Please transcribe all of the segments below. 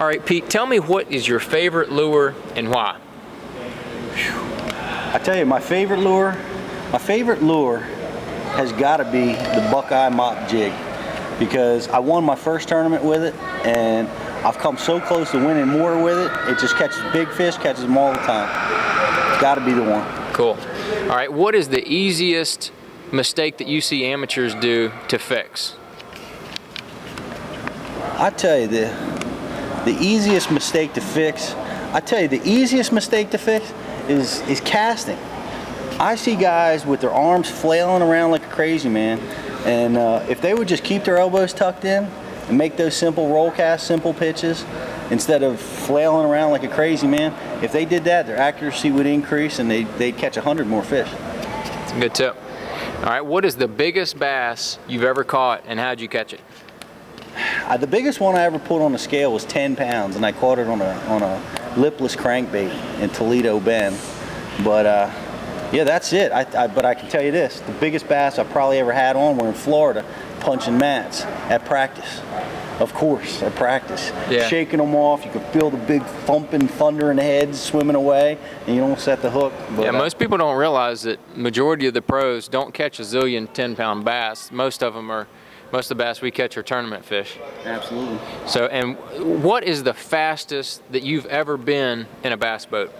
right, Pete, tell me what is your favorite lure and why? I tell you, my favorite lure has got to be the Buckeye mop jig, because I won my first tournament with it, and I've come so close to winning more with it. It just catches big fish, catches them all the time. It's got to be the one. Cool. All right, what is the easiest mistake that you see amateurs do to fix? I tell you, the easiest mistake to fix, is casting. I see guys with their arms flailing around like a crazy man, and if they would just keep their elbows tucked in and make those simple roll casts, simple pitches, instead of flailing around like a crazy man, if they did that, their accuracy would increase and they'd catch 100 more fish. That's a good tip. All right, what is the biggest bass you've ever caught, and how'd you catch it? The biggest one I ever put on a scale was 10 pounds, and I caught it on a lipless crankbait in Toledo Bend. But yeah, that's it. But I can tell you this, the biggest bass I probably ever had on were in Florida, punching mats at practice. Of course, at practice. Yeah. Shaking them off, you could feel the big thumping, thundering heads swimming away, and you don't set the hook. But, yeah, most people don't realize that majority of the pros don't catch a zillion 10-pound bass. Most of the bass we catch are tournament fish. Absolutely. So, and what is the fastest that you've ever been in a bass boat?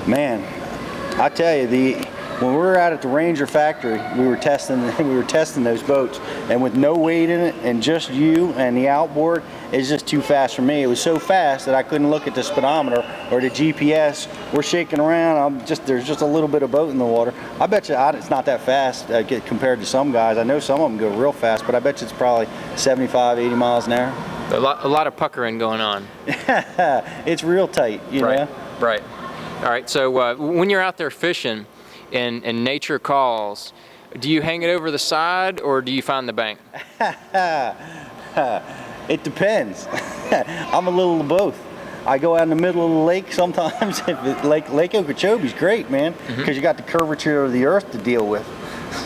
Man, I tell you, when we were out at the Ranger factory, we were testing those boats, and with no weight in it and just you and the outboard, it's just too fast for me. It was so fast that I couldn't look at the speedometer or the GPS. We're shaking around. There's just a little bit of boat in the water. I bet you it's not that fast compared to some guys. I know some of them go real fast, but I bet you it's probably 75, 80 miles an hour. A lot of puckering going on. It's real tight, you know? Right. All right, so when you're out there fishing and nature calls, do you hang it over the side or do you find the bank? It depends. I'm a little of both. I go out in the middle of the lake sometimes. Lake Okeechobee's great, man, because you got the curvature of the earth to deal with.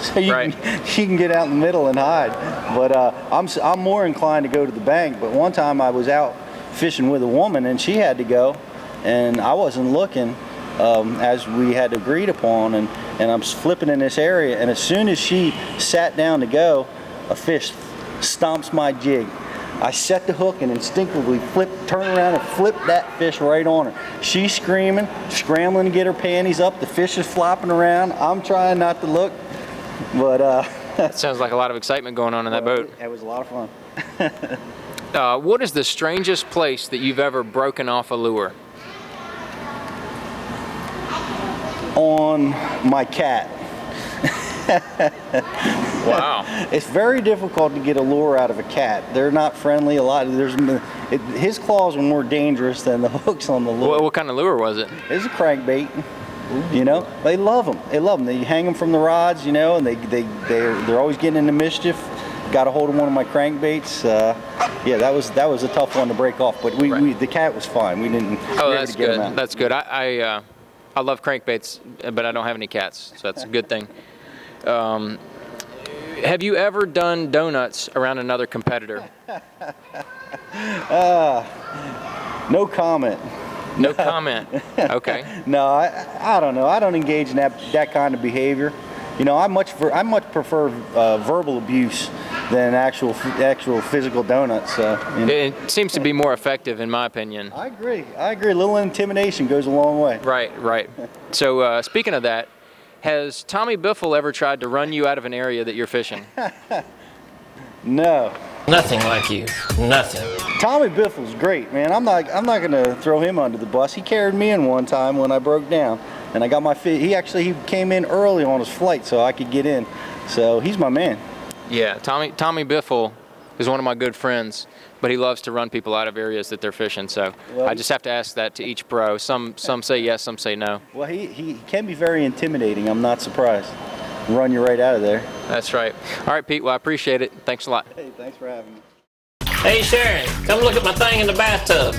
So you can get out in the middle and hide. But I'm more inclined to go to the bank. But one time I was out fishing with a woman and she had to go, and I wasn't looking as we had agreed upon, and I'm flipping in this area, and as soon as she sat down to go, a fish stomps my jig. I set the hook and instinctively turn around and flip that fish right on her. She's screaming, scrambling to get her panties up. The fish is flopping around. I'm trying not to look, but that sounds like a lot of excitement going on in that boat. It was a lot of fun. What is the strangest place that you've ever broken off a lure? On my cat. Wow. It's very difficult to get a lure out of a cat. They're not friendly. His claws are more dangerous than the hooks on the lure. What kind of lure was it? It's a crankbait. You know, they love them. They hang them from the rods, you know, and they're always getting into mischief. Got a hold of one of my crankbaits. Yeah, that was a tough one to break off, but the cat was fine. We didn't. Oh, that's good. That's good. I love crankbaits, but I don't have any cats, so that's a good thing. Have you ever done donuts around another competitor? No comment. No comment. Okay. No, I don't know. I don't engage in that kind of behavior. You know, I much prefer verbal abuse than actual physical donuts. You know. It seems to be more effective, in my opinion. I agree. A little intimidation goes a long way. Right. So speaking of that, has Tommy Biffle ever tried to run you out of an area that you're fishing? No. Nothing like you. Nothing. Tommy Biffle's great, man. I'm not gonna throw him under the bus. He carried me in one time when I broke down, and I got my fish. He came in early on his flight so I could get in. So he's my man. Yeah, Tommy Biffle is one of my good friends, but he loves to run people out of areas that they're fishing. So I just have to ask that to each pro. Some say yes, some say no. Well, he can be very intimidating. I'm not surprised. Run you right out of there. That's right. All right, Pete. Well, I appreciate it. Thanks a lot. Hey, thanks for having me. Hey, Sharon, come look at my thing in the bathtub.